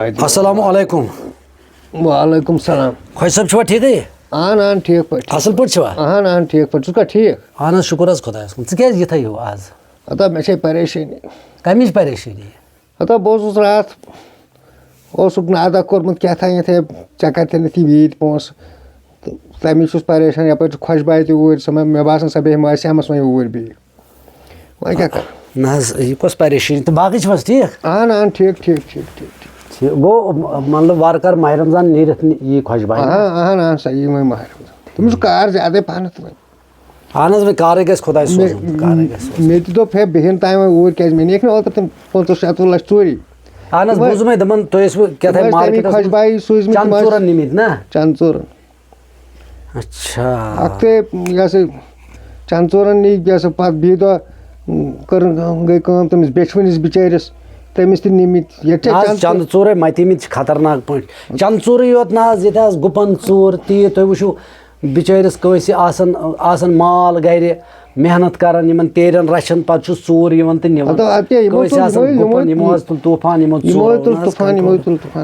السلام علیکم. وعلیکم السلام. خۄش صٲب چھُوا ٹھیٖکٕے؟ اہن ٹھیٖک پٲٹھۍ. اَصٕل پٲٹھۍ چھِوا؟ اہن ٹھیٖک پٲٹھۍ. ژٕ چھُکھا ٹھیٖک؟ اہن حظ شُکُر حظ خۄدایَس کُن. ژٕ کیٛازِ یِتھَے ہیوٗ آز؟ ہتا مےٚ چھے پریشٲنی. کَمِچ پریشٲنی؟ ہتا بہٕ اوسُس راتھ اوسُکھ نہٕ ادا کوٚرمُت کیٛاہ یِتھَے ژےٚ کَتٮ۪ن یِتھی ویٖدۍ پونٛسہٕ تہٕ تَمِچ چھُس پریشان. یَپٲرۍ چھُ خۄش باے تہِ اوٗرۍ سۄ مےٚ باسان سۄ بیٚیہِ ماسیمَس وۄنۍ اوٗرۍ بیٚیہِ. وۄنۍ کیٛاہ کَرٕ؟ نہ حظ یہِ کۄس پریشٲنی تہٕ باقٕے چھِو حظ ٹھیٖک؟ اہن ٹھیٖک ٹھیٖک ٹھیٖک ٹھیٖک ٹھیٖک. گوٚو مطلب وارٕ کارٕ ماہِ رمضان نیٖرِتھ یی خۄش باے. اہن سا یی وۄنۍ ماہِ رمضان. تٔمِس چھُ کار زیادَے پَہنَتھ وۄنۍ. اہن حظ وۄنۍ کارٕے گژھِ خۄداے سوزُن کارٕے گژھِ. مےٚ تہِ دوٚپ ہے بہٕ یِنہٕ تانۍ وۄنۍ اوٗرۍ کیٛازِ مےٚ نِیَکھ نہٕ اوترٕ تِم 50-60 لَچھ ژوٗری. اہن حظ بوٗزُم مےٚ دَپان تُہۍ ٲسوٕ کیٛاہ تھام مارکیٹَس خۄش باے سوٗزمٕتۍ چَنٛدٕ ژوٗرَن نِمٕتۍ نا؟ چَنٛدٕ ژوٗرَن. اچھا. اَکھتُے یہِ ہسا چَنٛدٕ ژوٗرَن نی یہِ ہسا پَتہٕ بیٚیہِ دۄہ گٔے کٲم تٔمِس بیچھوٕنِس بِچٲرِس تٔمِس تہِ نِمٕتۍ. نہ حظ چَنٛدٕ ژوٗرے مَتیمٕتۍ چھِ خطرناک پٲٹھۍ. چَنٛدٕ ژوٗرٕے یوت نہ حظ ییٚتہِ حظ گُپَن ژوٗر تیٖر تُہۍ وٕچھِو بِچٲرِس کٲنٛسہِ آسان مال گرِ محنت کران یِمن تیرٮ۪ن رَچھان پَتہٕ چھُ ژوٗر یِوان تہٕ نِوان. کٲنٛسہِ آسان گُپن یِمو حظ تُل طوٗفان یِمو ژوٗر.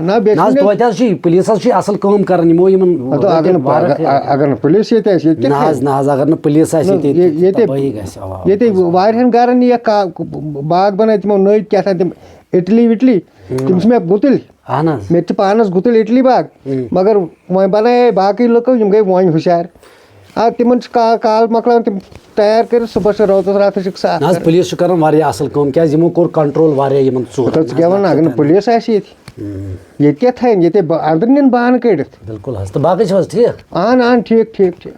نہ حظ توتہِ حظ چھُ پُلیٖس حظ چھُ اَصٕل کٲم کران یِمو یِمن. اگر نہٕ پُلیٖس ییٚتہِ آسہِ نہ حظ نہ حظ اگر نہٕ پُلیٖس آسہِ ییٚتے واریاہن گرن نِیَکھ باغ بَنٲے تِمو نٔے کیٛاہ تام تِم اِٹلی وِٹلی تِم چھِ مےٚ گُتٕلۍ. اہن حظ مےٚ تہِ چھِ پانَس گُتٕلۍ اِٹلی باغ مگر وۄنۍ بَنایے باقٕے لُکو یِم گٔے وۄنۍ ہُشیار. تِمن چھِ کال مۄکلاوان تِم تیار کٔرِتھ صُبحس چھِ روتَس راتَس چھِکھ صاف. نہ حظ پُلیٖس چھُ کران واریاہ اَصٕل کٲم کیٛازِ یِمو کوٚر کَنٹرول واریاہ یِمن ژوٗرَن. ژٕ کیٛاہ وَنان اگر نہٕ پُلیٖس آسہِ ییٚتہِ کیٛاہ تھاوَن ییٚتے اَندر نِن بانہٕ کٔڑِتھ. بِلکُل حظ. تہٕ باقٕے چھِو حظ ٹھیٖک؟ اہن ٹھیٖک ٹھیٖک ٹھیٖک.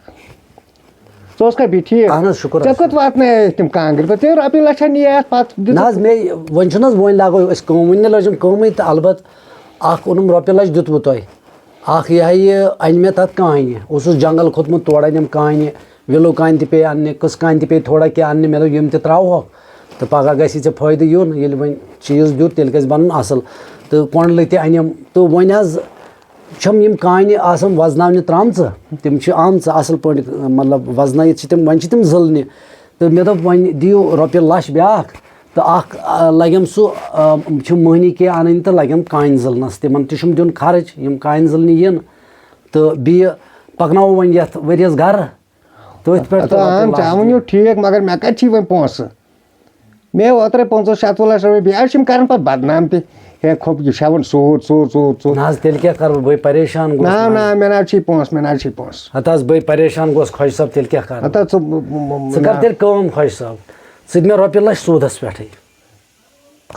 ژٕ اوسکھا بیٚیہِ ٹھیٖک؟ اہن حظ شُکُر. ژےٚ کوٚت واتنایے تِم کانٛگرِ پَتہٕ ژےٚ رۄپیہِ لَچھا نِیَکھ پَتہٕ. نہ حظ مےٚ وۄنۍ چھُنہٕ حظ وۄنۍ لاگو أسۍ کٲم وٕنہِ لٲجِم کٲمٕے تہٕ البتہٕ اکھ اوٚنُم رۄپیہِ لَچھ دیُتوٕ تۄہہِ. اکھ یہِ ہا یہِ اَنہِ مےٚ تَتھ کانہِ اوسُس جنٛگل کھوٚتمُت تورٕ أنِم کانہِ وِلو کانہِ تہِ پیٚیہِ اَننہِ قٕسہٕ کانہِ تہِ پیٚیہِ تھوڑا کینٛہہ اَننہِ. مےٚ دوٚپ یِم تہِ ترٛاوہوکھ تہٕ پگاہ گژھی ژےٚ فٲیدٕ یُن ییٚلہِ وۄنۍ چیٖز دیُت تیٚلہِ گژھِ بَنُن اَصٕل. تہٕ کۄنٛڈلہٕ تہِ اَنِم تہٕ وۄنۍ حظ چھَم یِم کانہِ آسان وزناونہِ ترٛامژٕ تِم چھِ آمژٕ اَصٕل پٲٹھۍ مطلب وزنٲیِتھ چھِ تِم وۄنۍ چھِ تِم زٕلنہِ. تہٕ مےٚ دوٚپ وۄنۍ دِیِو رۄپیہِ لَچھ بیٛاکھ تہٕ اکھ لَگٮ۪م سُہ چھِ مٔہنی کینٛہہ اَنٕنۍ تہٕ لَگٮ۪م کانہِ زٕلنَس. تِمن تہِ چھُم دیُن خرٕچ یِم کانہِ زٕلنہِ یِن تہٕ بیٚیہِ پَکناوو وۄنۍ یَتھ ؤرِیَس گرٕ تٔتھۍ پٮ۪ٹھ. ژےٚ ؤنِو ٹھیٖک مگر مےٚ کَتہِ چھی وۄنۍ پونٛسہٕ. مےٚ اوترَے 50-60 لَچھ رۄپیہِ بیٚیہِ حظ چھِ یِم کَران پَتہٕ بدنام تہِ ہے کھوٚپ یہِ چھُ ہٮ۪وان ژوٗر. نہ حظ تیٚلہِ کیٛاہ کَرٕ بہٕ پریشان گوٚس. نہ مےٚ نہ حظ چھی پونٛسہٕ. ہَتہٕ حظ بہٕ پریشان گوٚس خۄش صٲب تیٚلہِ کیٛاہ کَرٕ. ژٕ کَر تیٚلہِ کٲم خۄش صٲب ژٕ دِ مےٚ رۄپیہِ لَچھ سوٗدَس پٮ۪ٹھٕے.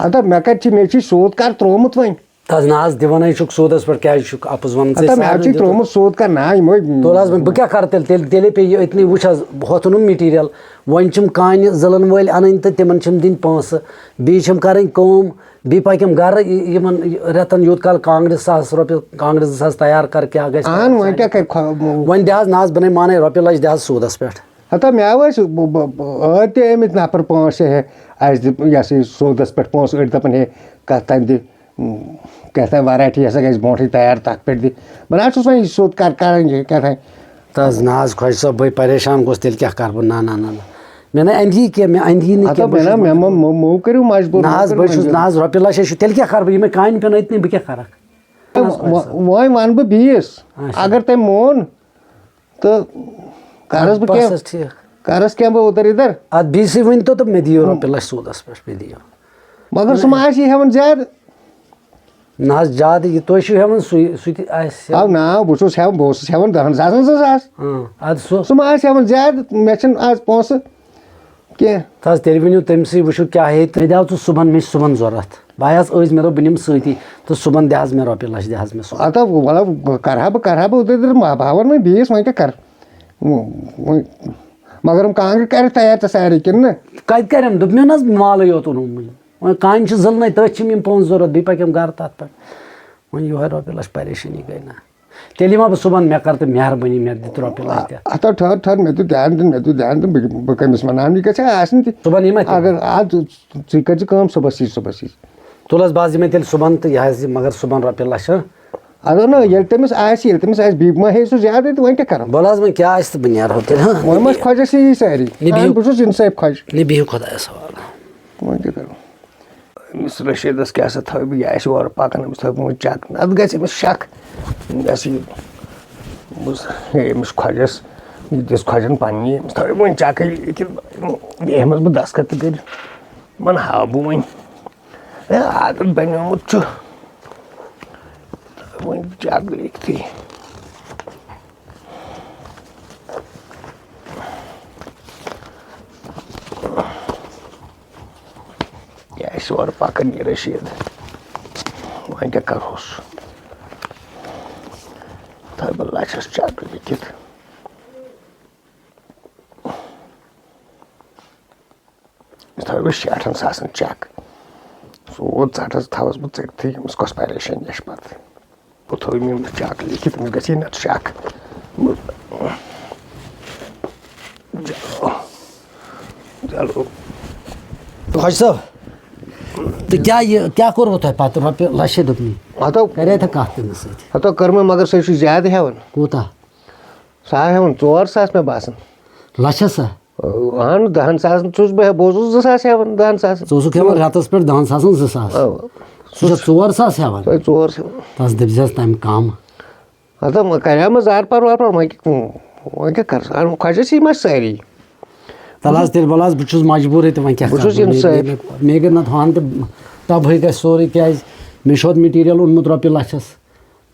ہَتا مےٚ کَتہِ چھِ مےٚ چھی سوٗد کَر ترٛوومُت وۄنۍ. حظ نہ حظ دِوانٕے چھُکھ سوٗدَس پٮ۪ٹھ کیٛازِ چھُکھ اَپُز وَنان. مےٚ حظ چھی ترٛوومُت سوٗد کَر نا یِمو. تُل حظ وۄنۍ بہٕ کیٛاہ کَرٕ تیٚلے پیٚیہِ یہِ أتنٕے وٕچھ حظ ہُتھ اوٚنُم میٹیٖریَل وۄنۍ چھِم کانہِ زٕلَن وٲلۍ اَنٕنۍ تہٕ تِمن چھِم دِنۍ پونٛسہٕ بیٚیہِ چھِم کَرٕنۍ کٲم بیٚیہِ پَکٮ۪م گرٕ یِمن رٮ۪تن یوٗت کال کانٛگرِ 1000 رۄپیہِ کانٛگرِ 2 ساس تیار کَر کیٛاہ گژھِ. وۄنۍ دِ حظ نہ حظ بہٕ نے مانے رۄپیہِ لَچھ دِ حظ سوٗدَس پٮ۪ٹھ. ہَتا مےٚ ٲسۍ ٲدۍ تہِ آمٕتۍ نَفر 5-6 ہے اَسہِ دِ یہِ ہسا یہِ سوٗدَس پٮ۪ٹھ پونٛسہٕ أڑۍ دَپان ہے کَتھ تام دِ کیٛاہ تام ویرایٹی ہسا گژھِ برونٛٹھٕے تیار تَتھ پٮ۪ٹھ دِ. بہٕ نہ حظ چھُس وۄنۍ یہِ سیوٚد کَران یہِ کیٛاہ تام. تہٕ حظ نہ حظ خۄش صٲب بہٕ پریشان گوٚس تیٚلہِ کیٛاہ کَرٕ بہٕ. نہ مےٚ نہ اَندھی کینٛہہ مےٚ اَندھی نہٕ کینٛہہ. مو کٔرِو مجبوٗر. نہ حظ بہٕ چھُس نہ حظ رۄپیہِ لَچھ چھُ تیٚلہِ کیٛاہ کَرٕ بہٕ یِمے کانہِ پیٚن أتنٕے بہٕ کیٛاہ کَرَکھ. وۄنۍ وَنہٕ بہٕ بیٚیِس اگر تٔمۍ مون تہٕ کَرَس بہٕ کینٛہہ بہٕ اوترٕ اِدھر. اَدٕ بیٚیِسٕے ؤنۍتو تہٕ مےٚ دِیِو رۄپیہِ لَچھ سوٗدَس پٮ۪ٹھ مےٚ دِیِو. مگر سُہ ما آسی ہٮ۪وان زیادٕ. نہ حظ زیادٕ یہِ تُہۍ چھِو ہٮ۪وان سُہ تہِ آسہِ. بہٕ اوسُس ہٮ۪وان 10 ساسَن 2 ساس. اَدٕ سُہ ما آسہِ ہٮ۪وان زیادٕ مےٚ چھِنہٕ آز پونٛسہٕ کینٛہہ. تہٕ حظ تیٚلہِ ؤنِو تٔمۍسٕے وٕچھِو کیٛاہ ہیٚیہِ تہٕ مےٚ دِہو ژٕ صُبحن مےٚ چھِ صُبحن ضوٚرَتھ. بہٕ حظ ٲسۍ مےٚ دوٚپ بہٕ نِمہٕ سۭتی تہٕ صُبحن دِ حظ مےٚ رۄپیہِ لَچھ دِ حظ مےٚ. ہَتا وَلہٕ کَرٕ ہا بہٕ اوترٕ بہٕ ہاوَن وۄنۍ بیٚیِس وۄنۍ کیٛاہ کَرٕ وۄنۍ مگر یِم کانٛگرِ کَرٮ۪کھ تیار ژےٚ سارے کِنہٕ نہ. کَتہِ کَرٮ۪م دوٚپمےَ نہ حظ مالٕے یوت اوٚنُم وۄنۍ. وۄنۍ کانہِ چھِ زٕلنَے تٔتھۍ چھِم یِم پونٛسہٕ ضوٚرَتھ بیٚیہِ پَکٮ۪م گرٕ تَتھ پٮ۪ٹھ. وۄنۍ یِہوے رۄپیہِ لَچھ پریشٲنی گٔے نہ. تیٚلہِ یِمہ بہٕ صُبحن مےٚ کَر تہٕ مہربٲنی مےٚ دِ تہٕ رۄپیہِ لَچھ. ہَتا ٹھٔہر مےٚ دیُت دیان تہٕ بہٕ کٔمِس وَنان یہِ گژھِ ہا آسٕنۍ تہِ. صُبحن یِمہ اگر ژٕ کٔرۍ زِ کٲم صُبحس یی. تُل حظ بہٕ حظ یِمے تیٚلہِ صُبحن تہٕ یہِ حظ یہِ مگر صُبحن رۄپیہِ لَچھ. اَدٕ نہ ییٚلہِ تٔمِس آسہِ بیٚیہِ ما ہیٚیہِ سُہ زیادَے تہٕ وۄنۍ کیٛاہ کَرو. وَلہٕ حظ وۄنۍ کیٛاہ آسہِ تہٕ بہٕ نیرہو تیٚلہِ. وۄنۍ ما چھِ خۄجَس یی سٲری. بہٕ چھُس اِنصاف خۄش. نہ بِہِو خۄدایَس حوالہٕ. وۄنۍ کیٛاہ کَرو. أمِس رشیٖدَس کیٛاہ سا تھاوٕ بہٕ یہِ آسہِ اورٕ پَکان أمِس تھاوٕ بہٕ وۄنۍ چَک نَتہٕ گژھِ أمِس شک یہِ ہسا یہِ ہے أمِس خۄجَس یہِ دِژ خۄجَن پنٛنی أمِس تھاوٕ بہٕ وۄنۍ چَکٕے لیکِن بیٚیہِ ہٮ۪مَس بہٕ دستخط تہِ کٔرِتھ یِمَن ہاوٕ بہٕ وۄنۍ ہے عادت بنیومُت چھُ وۄنۍ چَک لیکھتٕے یہِ آسہِ اورٕ پَکان یہِ رشیٖد وۄنۍ کیٛاہ کَرہوس تھاوٕ بہٕ لَچھَس چَک لیکھِتھ أمِس تھاوٕ بہٕ 60,000 چَک سود ژَٹَس تھاوَس بہٕ ژٔٹتھٕے أمِس کۄس پریشٲنی چھِ پَتہٕ بہٕ تھاوٕ میون چَک لیکھِتھ أمِس گژھِ ہے نَتہٕ شک چلو خۄش صٲب تہٕ کیٛاہ کوٚروٕ تۄہہِ پَتہٕ رۄپیہِ لَچھِ دوٚپنی ہَتو کَرے تہٕ کَتھ تٔمِس سۭتۍ ہَتو کٔر مےٚ مگر سُہ چھُ زیادٕ ہٮ۪وان کوٗتاہ سُہ آو ہٮ۪وان 4,000 مےٚ باسان لَچھَس ہا اہن 10,000 چھُس بہٕ اوسُس 2,000 ہٮ۪وان 10,000 ژٕ اوسُکھ ہٮ۪وان رٮ۪تَس پٮ۪ٹھ 10,000 2,000 سُہ چھُ 4,000 ہٮ۪وان تۄہہِ 4 ہٮ۪وان تَس دٔپۍزٮ۪س تَمہِ کَم ہَتو کَریو مےٚ زارپار وارپار وۄنۍ کیٛاہ کَرٕ خۄجَس یِم اَسہِ سٲری تَلہٕ حظ تیٚلہِ وَلہٕ حظ بہٕ چھُس مجبوٗرٕے تہٕ وۄنۍ کیٛاہ بہٕ چھُس کَرٕ یِم سٲری مےٚ گٔے نَتہٕ ہَن تہٕ تَبہٕے گژھِ سورُے کیٛازِ مےٚ چھُ میٹیٖریَل اوٚنمُت رۄپیہِ لَچھَس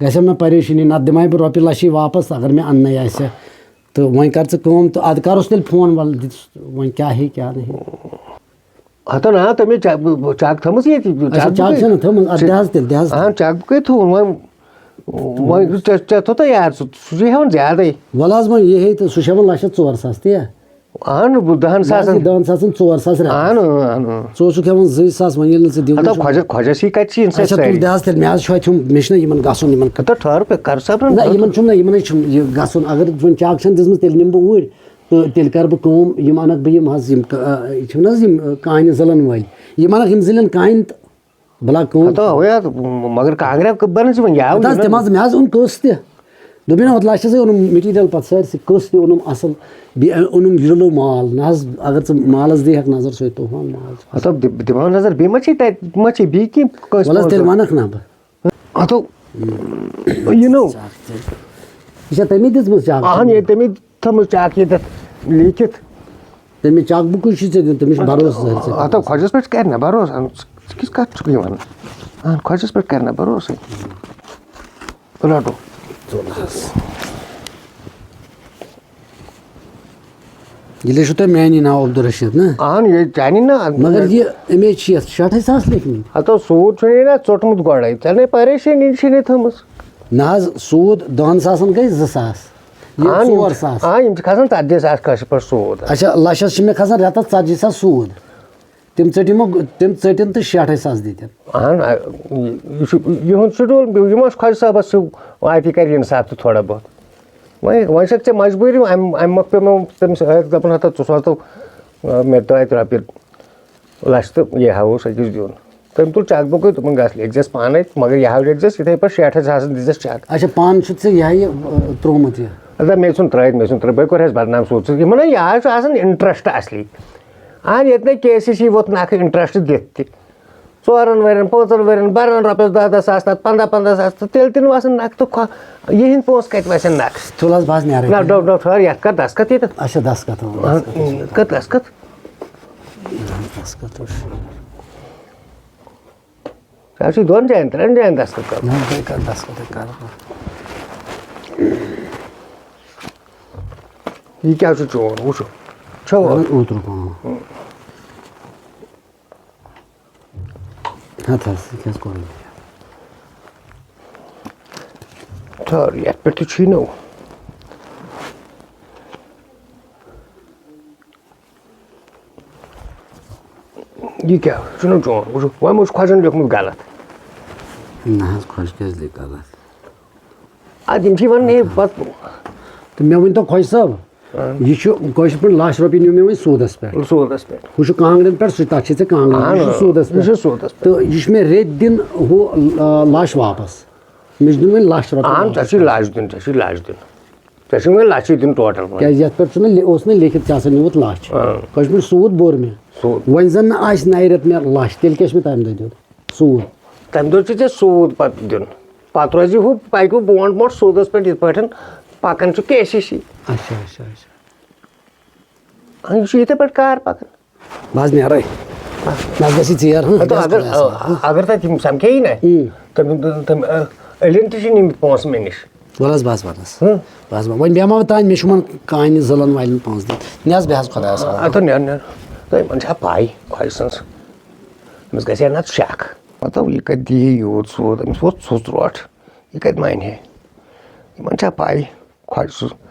گژھِ ہا مےٚ پریشٲنی نَتہٕ دِمہٕ ہا بہٕ رۄپیہِ لَچھٕے واپَس اگر مےٚ اَننَے آسہِ ہا تہٕ وۄنۍ کَر ژٕ کٲم تہٕ اَدٕ کَرُس تیٚلہِ فون وَلہٕ دِتُس وۄنۍ کیٛاہ ہیٚیہِ کیٛاہ نہٕ ہیٚیہِ ہَتو نہ تۄہہِ مےٚ چَک تھٲومٕژ ییٚتہِ اچھا چَک چھَنہ تھٲومٕژ اَدٕ دِ حظ تیٚلہِ اہن چَک کٔہۍ تھوٚوُن وۄنۍ ژےٚ تھوٚو تۄہہِ یاد سُہ چھُ ہٮ۪وان زیادَے وَلہٕ حظ وۄنۍ یہِ ہیٚیہِ تہٕ سُہ چھُ ہٮ۪وان لَچھَس 4,000 تی یا اہن 10,000 10,000 4,000 رۄپیہِ اہن اہن ژٕ اوسُکھ ہٮ۪وان 2,000 وۄنۍ ییٚلہِ نہٕ ژٕ دِوان خۄجَس یی کَتہِ چھِ یِم اچھا تُل دِ حظ تیٚلہِ مےٚ حظ چھُ اَتہِ مےٚ چھُنہ یِمَن گژھُن یِمَن ہَتو ٹھٔہر کَر صبر نہ یِمَن چھُنہٕ یِمنٕے چھُنہٕ یہِ گژھُن اگر وۄنۍ چَک چھَنہٕ دِژمٕژ تیٚلہِ نِمہٕ بہٕ اوٗرۍ تہٕ تیٚلہِ کَرٕ بہٕ کٲم یِم اَنَکھ بہٕ یِم حظ یِم چھِنہٕ حظ یِم کانہِ زٕلَن وٲلۍ یِم اَنَکھ یِم زٕلَن کانہِ تہٕ بہٕ لاگہٕ کٲم مگر کانٛگرِ بَنان چھِ وۄنۍ یاو حظ تِم حظ مےٚ حظ اوٚن قٕسط تہِ دوٚپ مےٚ نہ ہوٚتھ لَچھَسٕے اوٚنُم میٹیٖریَل پَتہٕ سٲرسٕے قٕسط تہِ اوٚنُم اَصٕل بیٚیہِ اوٚنُم یِرلو مال نہ حظ اگر ژٕ مالَس دِیٖہَکھ نظر سُے تُہُنٛد مال ہَتو دِمہو نظر بیٚیہِ ما چھِ تَتہِ ما چھِ بیٚیہِ کینٛہہ کٲنٛسہِ وَلہٕ حظ تیٚلہِ وَنَکھ نا بہٕ ہَتو یہِ نو یہِ چھا تٔمی دِژمٕژ چَک اہن ییٚتہِ تٔمی تھٲومٕژ چَک ییٚتٮ۪تھ لیٖکھِتھ تٔمِس چَک بُکٕے چھُ ژےٚ دیُن تٔمِس چھُ بروسہٕ ہَتو خۄجَس پٮ۪ٹھ کَرِ نہ بروسہٕ ژٕ کِژھ کَتھ چھُکھ یہِ وَنان اہن خۄجَس پٮ۪ٹھ کَرِ نہ بروسَے رَٹو ییٚلے چھُو تۄہہِ میٛانی ناو عبدالرشیٖد نا اہن یہِ چانی نہ مگر یہِ أمۍ چھِ یَتھ 60,000 لیکھمٕتۍ ہَتو سوٗد چھُنٕے نہ ژوٚٹمُت گۄڈَے ژےٚ نَے پریشٲنی چھِنَے تھٲومٕژ نہ حظ سوٗد 10,000 گٔے 2,000 4,000 آ یِم چھِ کھسان 40,000 کٲشِر پٲٹھۍ سوٗد اچھا لَچھَس چھِ مےٚ کھسان رٮ۪تَس 40,000 سوٗد تِم ژٔٹِن تہٕ 60,000 دِتِن اہن یہِ چھُ یِہُنٛد شِڈوٗل یہِ ما چھُ خۄجہِ صٲبَس سُہ اَتی کَرِ اِنصاف تہِ تھوڑا بہت وۄنۍ چھَکھ ژےٚ مجبوٗری اَمہِ مۄکھ پیوٚو مےٚ تٔمِس ٲکھ دَپُن ہَتو ژٕ سوزتو مےٚ توتہِ رۄپیہِ لَچھ تہٕ یہِ ہاوُس أکِس دیُن تٔمۍ تُل چَک بُکٕے دوٚپُن گژھ لیکھزٮ۪س پانَے مگر یہِ ہاو لیکھزٮ۪س یِتھَے پٲٹھۍ 60,000 دِژٮ۪س چَک اچھا پانہٕ چھُتھ ژےٚ یہِ ہا یہِ ترٛوومُت یہِ اَدٕ مےٚ ژھُن ترٛٲیِتھ بٔے کوٚرہَس بَدنام سوٗد یِمَن یہِ حظ چھُ آسان اِنٹرٛسٹ اَصلی اہن ییٚتہِ نَے کے سی سی ووت نَکھٕ اِنٹرٛسٹ دِتھ تہِ 4 ؤرۍیَن 5 ؤرۍیَن بَران رۄپیَس 10 ساس تَتھ 15 ساس تہٕ تیٚلہِ تہِ نہٕ وَسان نَکھٕ تہٕ یِہِنٛدۍ پونٛسہٕ کَتہِ وَسن نَکھٕ تُل حظ بہٕ حظ نیرٕ نہ ڈوٚب ٹھٔہر یَتھ کَر دَسخت ییٚتٮ۪تھ اچھا دَسخت کَر دَسخت دَسخت ژےٚ چھُے 2 جایَن 3 جایَن دَسخت کَرُن دَسخت کَرٕ یہِ کیٛاہ چھُ چون وٕچھو چھو اوترُک ہَتھ حظ یہِ کیٛاہ حظ کوٚرُن ٹھٔہر یَتھ پٮ۪ٹھ تہِ چھُے نو یہِ کیٛاہ چھُنہ چون وٕچھو وۄنۍ ما چھُ خۄجَن لیوٚکھمُت غلط نہ حظ خۄش کیٛازِ لیکھ غلط اَدٕ یِم چھِ وَنان ہے پَتہٕ تہٕ مےٚ ؤنۍتو خۄش صٲب یہِ چھُ کٲشِر پٲٹھۍ لَچھ رۄپیہِ نیوٗ مےٚ وۄنۍ سوٗدَس پٮ۪ٹھ سوٗدَس پٮ۪ٹھ ہُہ چھُ کانٛگرٮ۪ن پٮ۪ٹھ سُہ تَتھ چھِ ژےٚ کانٛگرِ یہِ چھُ سوٗدَس پٮ۪ٹھ تہٕ یہِ چھُ مےٚ ریٚتۍ دِنۍ ہُہ لَچھ واپَس مےٚ چھُ دیُن وۄنۍ 1,00,000 رۄپیہِ اہن ژےٚ چھُے لَچھ دیُن ژےٚ چھُے لَچھ دیُن ژےٚ چھُ وۄنۍ لَچھٕے دیُن ٹوٹل کیٛازِ یَتھ پٮ۪ٹھ چھُنہٕ اوس نہٕ لیکھِتھ ژےٚ ہسا نیوٗتھ لَچھ کٲشِر سوٗد بوٚر مےٚ سوٗد وۄنۍ زَن نہٕ آسہِ نَرِ رٮ۪تھ مےٚ لَچھ تیٚلہِ کیٛاہ چھُ مےٚ تَمہِ دۄہ دیُن سوٗد تَمہِ دۄہ چھُ ژےٚ سوٗد پَتہٕ دیُن پَتہٕ روزِ ہُہ پَکہِ برونٛٹھ برونٛٹھ سوٗدَس پٮ۪ٹھ یِتھ پٲٹھۍ پَکان چھُ کے سی سی اچھا اچھا اچھا یہِ چھُ یِتھَے پٲٹھۍ کار پَکان بہٕ حظ نیرَے مےٚ حظ گژھِ ژیر اگر تَتہِ یِم سَمکھیی نا تِم علین تہِ چھِ نِمٕتۍ پونٛسہٕ مےٚ نِش وَلہٕ حظ بَس بَس بَس وۄنۍ بیٚہمہ بہٕ تانۍ مےٚ چھُ یِمَن کانہِ زٕلَن والٮ۪ن پونٛسہٕ دِتھ نہِ حظ بیٚہہ حظ خۄدایَس حوالہٕ اَدٕ نیر نیر تہٕ یِمَن چھا پَے خۄجہِ سٕنٛز أمِس گژھِ ہا نَتہٕ شَک مطلب یہِ کَتہِ دی یوٗت سوٗد أمِس ووت ژھُژروٹ یہِ کَتہِ مانہِ ہے یِمَن چھا پَے خۄجہِ سٕنٛز